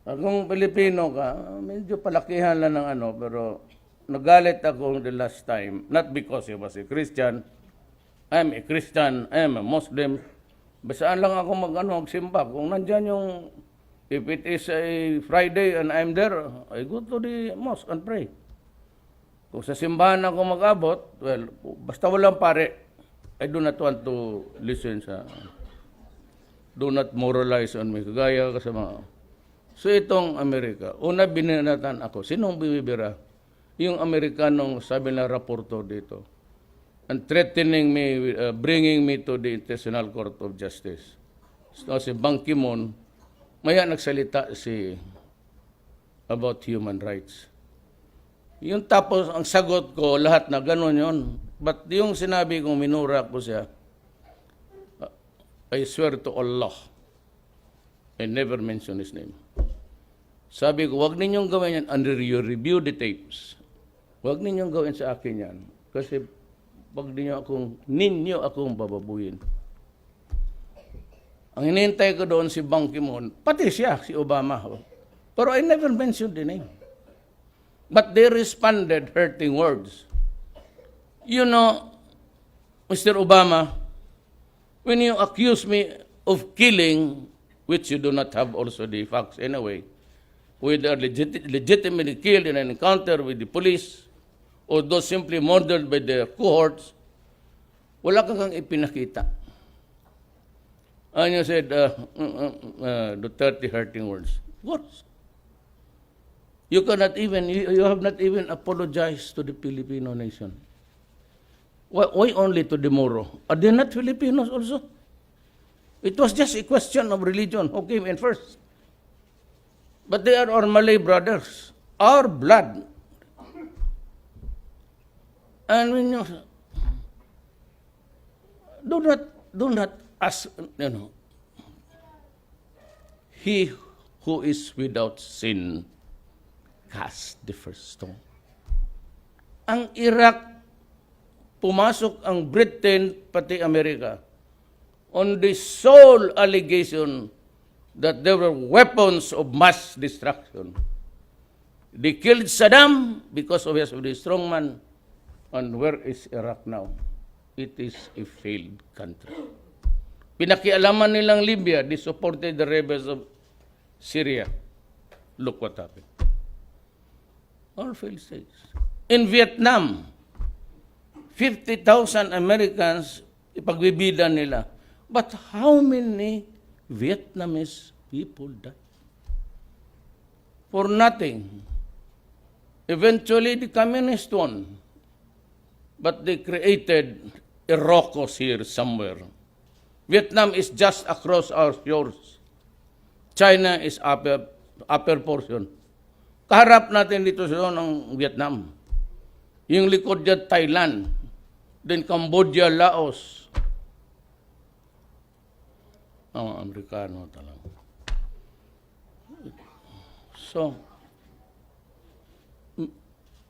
Kung Pilipino ka, medyo palakihan lang ng ano, pero nagalit ako the last time, not because he was a Christian. I'm a Christian, I'm a Muslim. Basaan lang ako magsimba. Kung nandyan yung, if it is a Friday and I'm there, I go to the mosque and pray. Kung sa simbahan ako mag-abot, well, basta walang pare, I do not want to listen sa, do not moralize on me. Kagaya ka sa mga, so itong Amerika, una binanatan ako, sinong bibira? Yung Amerikanong sabi na raporto dito, and threatening me, bringing me to the International Court of Justice. So si Ban Ki-moon, maya nagsalita about human rights. Yung tapos, ang sagot ko, lahat na gano'n yun. But yung sinabi kong minura ko siya, I swear to Allah, I never mention his name. Sabi ko, wag ninyong gawin yan under your review the tapes. Wag ninyong gawin sa akin yan. Kasi pag ninyo akong bababuyin. Ang hinihintay ko doon si Ban Ki-moon, pati siya, si Obama. Pero I never mentioned the name. But they responded hurting words. You know, Mr. Obama, when you accuse me of killing, which you do not have also the facts anyway, whether legitimately killed in an encounter with the police, or those simply murdered by the cohorts, wala kang ipinakita. And you said, Duterte hurting words. Words. You cannot even, you have not even apologized to the Filipino nation. Why only to the Moro? Are they not Filipinos also? It was just a question of religion who came in first. But they are our Malay brothers, our blood. And when you do not ask, he who is without sin cast the first stone. Ang Iraq, pumasok ang Britain, pati Amerika, on the sole allegation that there were weapons of mass destruction. They killed Saddam because of his strong man. And where is Iraq now? It is a failed country. Pinakialaman nilang Libya, they supported the rebels of Syria. Look what happened. All failed states. In Vietnam, 50,000 Americans ipagbibida nila. But how many Vietnamese people died? For nothing. Eventually, the communists won. But they created a Rocos here somewhere. Vietnam is just across our shores. China is upper portion. Kaharap natin dito sa ng Vietnam. Yung likod dyan, Thailand. Then Cambodia, Laos. Ang Amerikano talaga. So,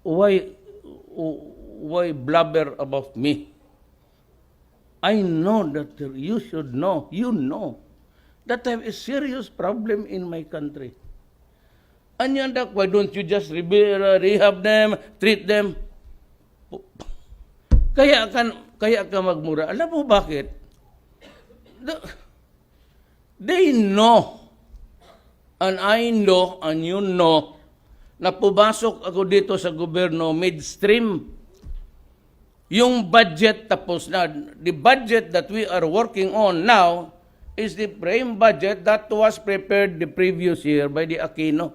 why blabber about me? I know that you should know, you know, that I have a serious problem in my country. And why don't you just rehab them, treat them? Kaya ka magmura. Alam mo bakit? They know, and I know, and you know, na pumasok ako dito sa gobyerno midstream. Yung budget tapos na. The budget that we are working on now is the frame budget that was prepared the previous year by the Aquino.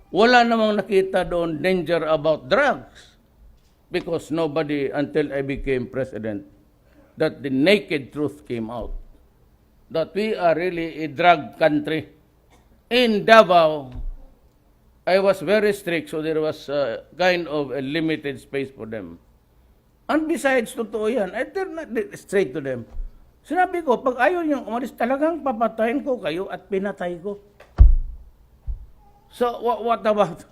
Wala namang nakita doon danger about drugs because nobody, until I became president, that the naked truth came out. That we are really a drug country. In Davao, I was very strict, so there was kind of a limited space for them. And besides, totoo yan, I turned straight to them. Sinabi ko, pag ayaw niyong umalis, talagang papatayin ko kayo at pinatay ko. So, what about?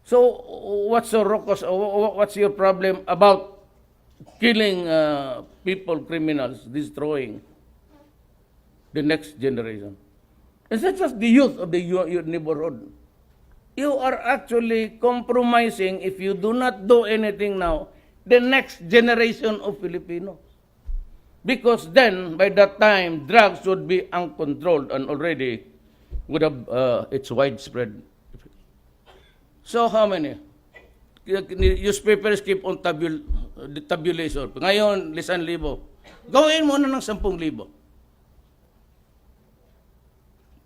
So, what's your problem about killing people, criminals, destroying the next generation? It's not just the youth of the your neighborhood. You are actually compromising if you do not do anything now, the next generation of Filipinos. Because then, by that time, drugs would be uncontrolled and already would have, it's widespread. So how many? Newspapers keep on tabulation. Ngayon, 1,000. Gawin mo na ng 10,000.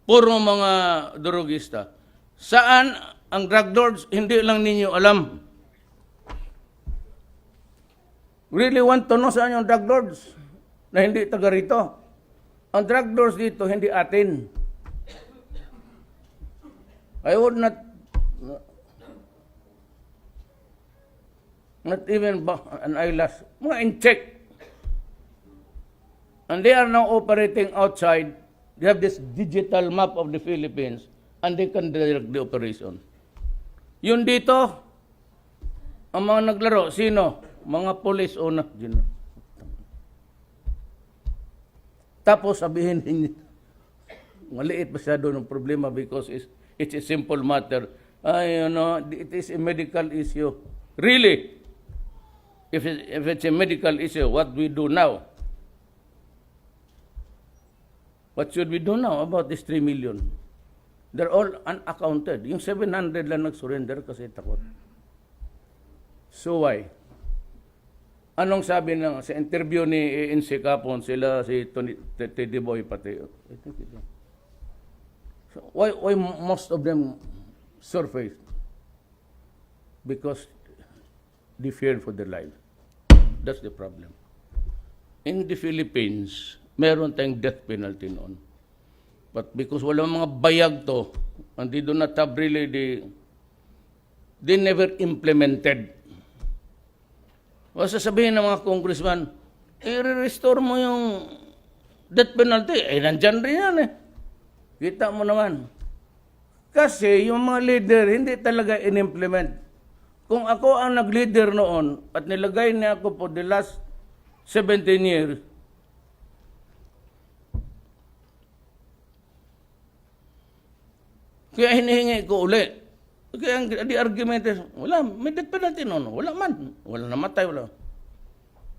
Puro mga drugista. Saan ang drug lords? Hindi lang ninyo alam. Really want to know saan yung drug lords? Na hindi taga rito. Ang drug lords dito, hindi atin. I would not even an eyelash. Mga in-check. And they are now operating outside. They have this digital map of the Philippines and they can direct the operation. Yun dito, ang mga naglaro, sino? Mga police o na. Tapos sabihin ninyo, maliit masyado ng problema because it's a simple matter. It is a medical issue. Really? If it's a medical issue, what we do now? What should we do now about this 3 million? They're all unaccounted. Yung 700 lang nag-surrender kasi takot. So why? Anong sabi sa interview ni ANC Capon, sila si Teddy Boy pati. So why most of them surfaced? Because they feared for their life. That's the problem. In the Philippines, meron tayong death penalty noon. But because walang mga bayag to, and they do not have really they never implemented. O sasabihin ng mga congressman, i-restore mo yung death penalty. Nandyan rin yan eh. Kita mo naman. Kasi yung mga leader, hindi talaga in-implement. Kung ako ang nag-leader noon, at nilagay niya ako for the last 17 years, kaya hinihingi ko uli. Kaya the argument is, wala, may death penalty noon. Wala man. Wala namatay, wala.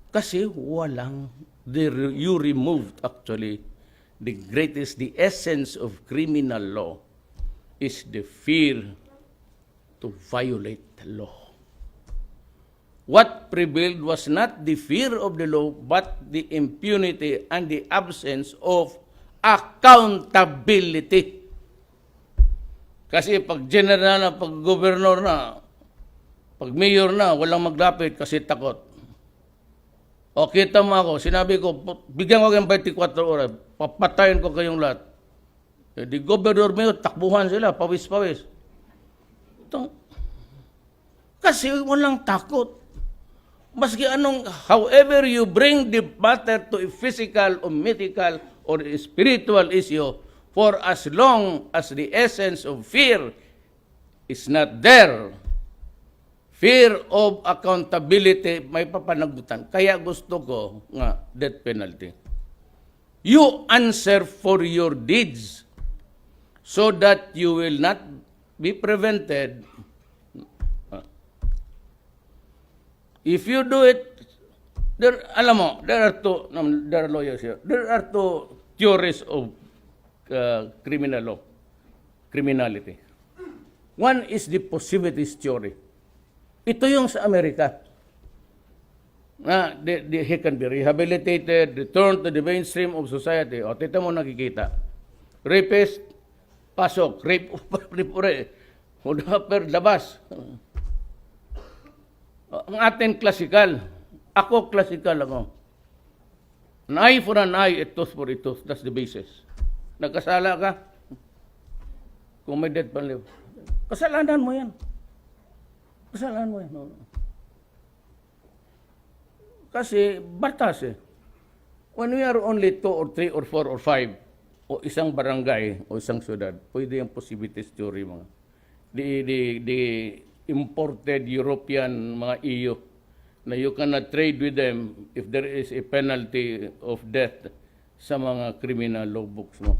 Kasi walang, you removed actually the essence of criminal law is the fear to violate the law. What prevailed was not the fear of the law, but the impunity and the absence of accountability. Kasi pag general na, pag gobernador na, pag mayor na, walang maglapit kasi takot. O kita mo ako, sinabi ko, bigyan ko kayong 24 oras, papatayin ko kayong lahat. Eh, di gobernador mayor, takbuhan sila, pawis-pawis. Kasi walang takot. Maski anong, however you bring the matter to a physical or mythical or a spiritual issue, for as long as the essence of fear is not there, fear of accountability, may papanagutan. Kaya gusto ko nga death penalty. You answer for your deeds so that you will not be prevented. If you do it, there are lawyers here. There are two theories of criminal law, criminality. One is the positivist theory. Ito yung sa Amerika. He can be rehabilitated, returned to the mainstream of society. O, tita mo nakikita. Rapist, pasok. Rape, Hudaper, labas. Ang atin, klasikal. Ako, klasikal ako. An eye for an eye, a tooth for a tooth. That's the basis. Nagkasala ka, kung may death penalty, kasalanan mo yan. Kasalanan mo yan. No. Kasi batas eh. When we are only 2 or 3 or 4 or 5, o isang barangay o isang syudad, pwede yung possibility theory mga. The imported European mga EU na you cannot trade with them if there is a penalty of death sa mga criminal law books mo.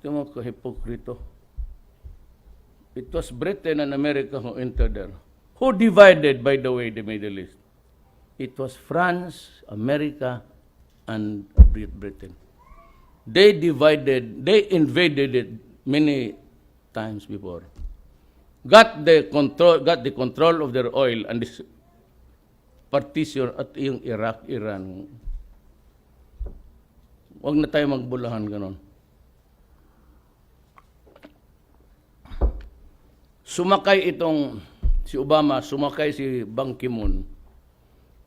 Ito mo ka hipokrito. It was Britain and America who entered there. Who divided, by the way, the Middle East? It was France, America, and Great Britain. They invaded it many times before. Got the control of their oil and this partition at yung Iraq, Iran. Huwag na tayo magbulahan ganon. Sumakay itong si Obama, sumakay si Ban Ki-moon.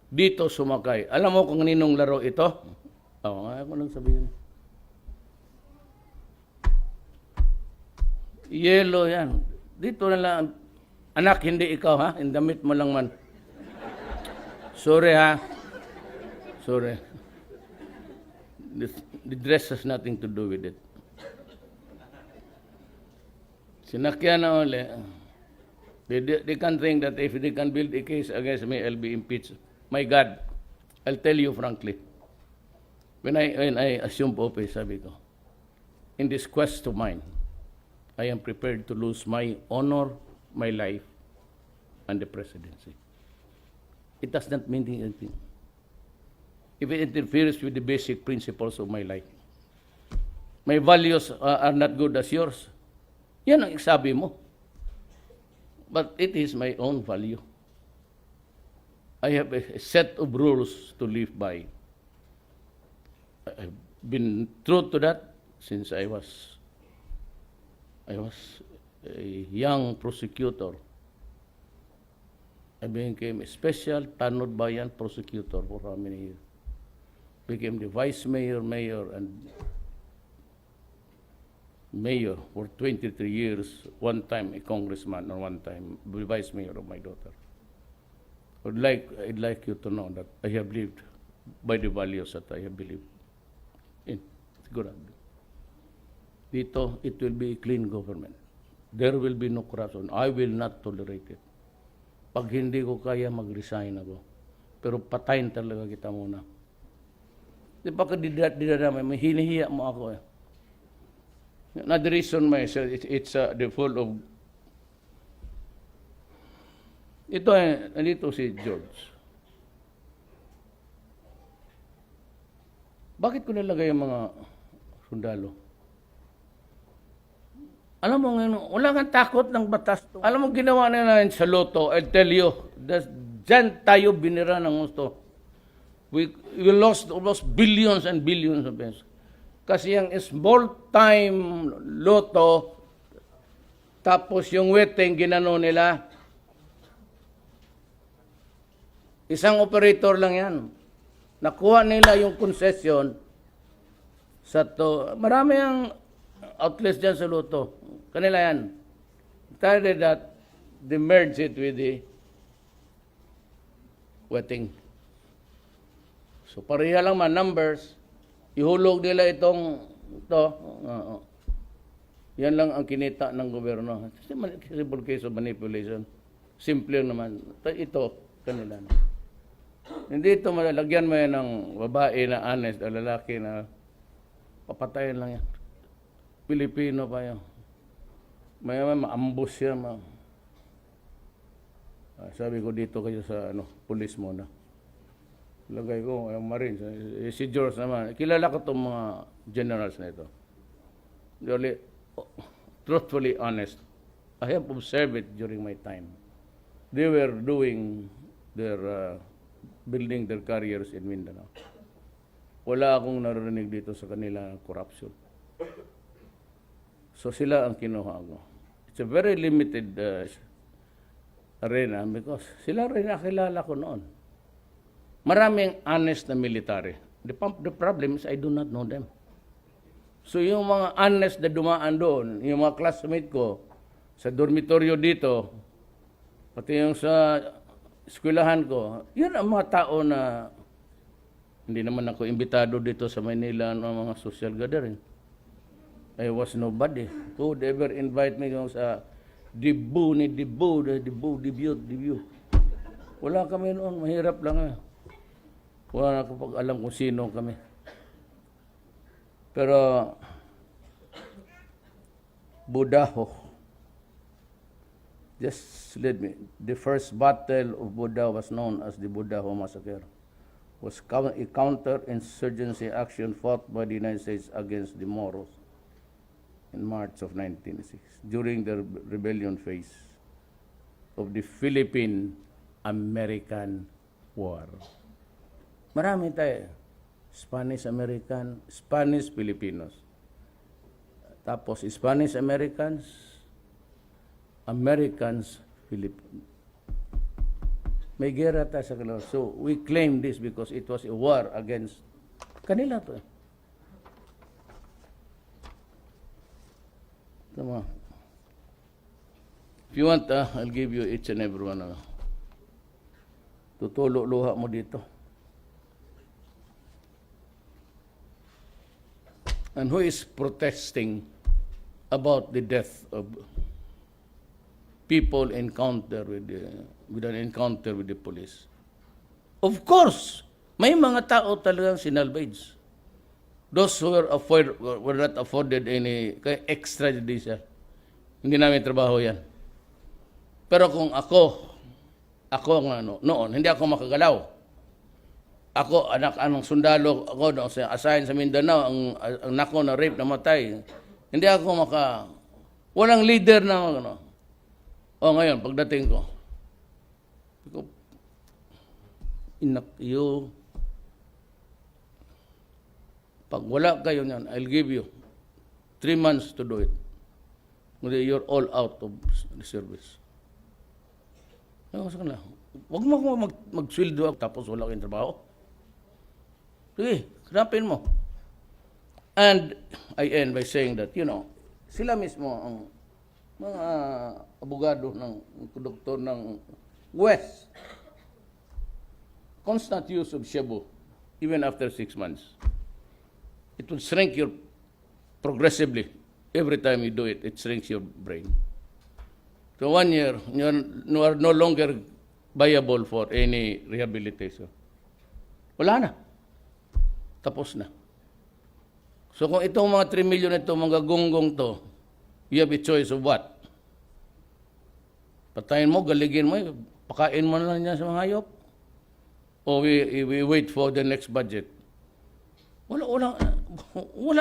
Dito sumakay. Alam mo kung ninong laro ito? Ako lang sabihin. Yellow yan. Dito na lang. Anak, hindi ikaw ha? Indamit mo lang man. Sorry ha. Sorry. The dress has nothing to do with it. Sinakyan na uli. They can think that if they can build a case against me, I'll be impeached. My God, I'll tell you frankly, when I assumed office, sabi ko, in this quest of mine, I am prepared to lose my honor, my life, and the presidency. It does not mean anything. If it interferes with the basic principles of my life. My values are not good as yours. Yan ang sabi mo. But it is my own value. I have a set of rules to live by. I've been true to that since I was a young prosecutor. I became a special Tanod Bayan prosecutor for how many years? Became the vice mayor, and mayor for 23 years, one time a congressman, and one time the vice mayor of my daughter. I'd like you to know that I have lived by the values that I have believed in. It's good. Dito, it will be a clean government. There will be no corruption. I will not tolerate it. Pag hindi ko kaya, mag-resign ako. Pero patayin talaga kita muna. Di ba ka didadamay, may hinihiya mo ako eh. Another reason it's the full of... Ito nandito si George. Bakit ko nilagay ang mga sundalo? Alam mo ngayon, wala kang takot ng batas. Alam mo ginawa nila sa loto, I'll tell you, dyan tayo binira ng gusto. We lost almost billions and billions of pesos. Kasi yung small time loto, tapos yung wetting ginano nila, isang operator lang yan. Nakuha nila yung concession sa to. Marami ang outlets dyan sa loto. Kanila yan. Started that, they merged it with the wetting. So pareha lang man numbers, ihulog nila ito. Yan lang ang kinita ng gobyerno. Simple case of manipulation. Simple naman. Ito, kanila na. Hindi ito malalagyan mo yan ng babae na honest o lalaki na papatayin lang yan. Pilipino pa yan. May maambus yan. Sabi ko dito kayo sa police muna. Lagay ko, yung Marines. Si George naman. Kilala ko itong mga generals na ito. They're truthfully honest. I have observed it during my time. They were doing their... building their careers in Mindanao. Wala akong narinig dito sa kanila corruption. So sila ang kinuha ko. It's a very limited arena because sila rin nakilala ko noon. Maraming honest na military. The problem is I do not know them. So yung mga honest na dumaan doon, yung mga classmate ko sa dormitoryo dito, pati yung sa eskwelahan ko, yun ang mga tao na hindi naman ako imbitado dito sa Manila ng mga social gathering. I was nobody. Who would ever invite me sa debut. Wala kami noon, mahirap lang. Wala na kapag alam kung sino kami. Pero Budaho. Just let me. The first battle of Budaho was known as the Budaho Massacre. Was a counter-insurgency action fought by the United States against the Moros in March of 1906 during the rebellion phase of the Philippine-American War. Marami tayo. Spanish-American, Spanish-Filipinos. Tapos Spanish-Americans, Americans-Filipinos. May gera tayo sa kanila. So we claim this because it was a war against kanila to. Tama. If you want, I'll give you each and every one. Tutulo luha mo dito. And who is protesting about the death of people encounter with an encounter with the police? Of course, may mga tao talagang sinalvage. Those who were not afforded any extrajudicial. Hindi namin trabaho yan. Pero kung ako noon, hindi ako makagalaw. Ako, anong sundalo, ako assign sa Mindanao, ang anak ko na rape, namatay. Hindi ako walang leader na, ngayon, pagdating ko, pag wala kayo niyan, I'll give you 3 months to do it. You're all out of the service. Huwag mo ako mag-sweldo tapos wala kayong trabaho. Sige, hanapin mo. And I end by saying that, sila mismo ang mga abogado ng doktor ng West, constant use of shabu, even after 6 months. It will shrink your progressively. Every time you do it, it shrinks your brain. So 1 year, you are no longer viable for any rehabilitation. Wala na. Tapos na. So kung itong mga 3 million ito, mga gunggong to, you have a choice of what? Patayin mo, galigin mo, pakain mo na lang niya sa mga hayop. O we wait for the next budget. Wala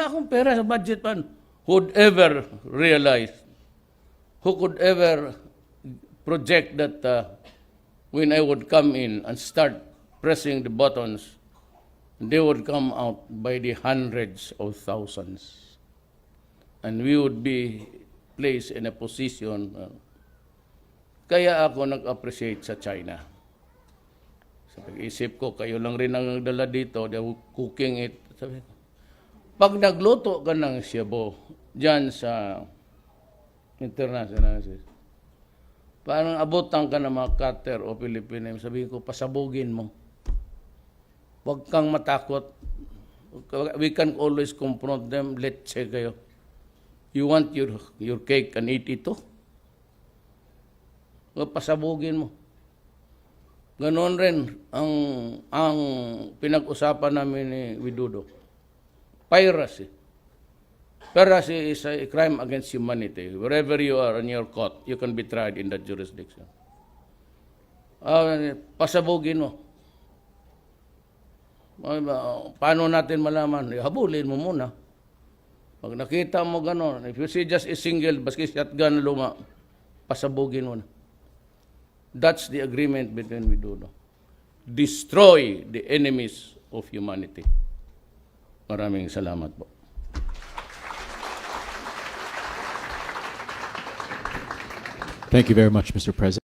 akong pera sa budget man. Who'd ever realize, who could ever project that when I would come in and start pressing the buttons, they would come out by the hundreds of thousands. And we would be placed in a position. Kaya ako nag-appreciate sa China. Sa pag-isip ko, kayo lang rin ang nagdala dito, they were cooking it. Sabi ko, pag nagluto ka ng shabu, dyan sa international, parang abutan ka ng mga cutter o Pilipino, sabihin ko, pasabugin mo. Huwag kang matakot. We can always confront them. Let's say kayo. You want your cake and eat ito? Pasabugin mo. Ganon rin ang pinag-usapan namin ni Widodo. Piracy. Piracy is a crime against humanity. Wherever you are and you're caught, you can be tried in that jurisdiction. Pasabugin mo. Paano natin malaman? Habulin mo muna. Pag nakita mo gano'n, if you see just a single baski shotgun luma, pasabugin mo na. That's the agreement between Widodo. Destroy the enemies of humanity. Maraming salamat po. Thank you very much, Mr. President.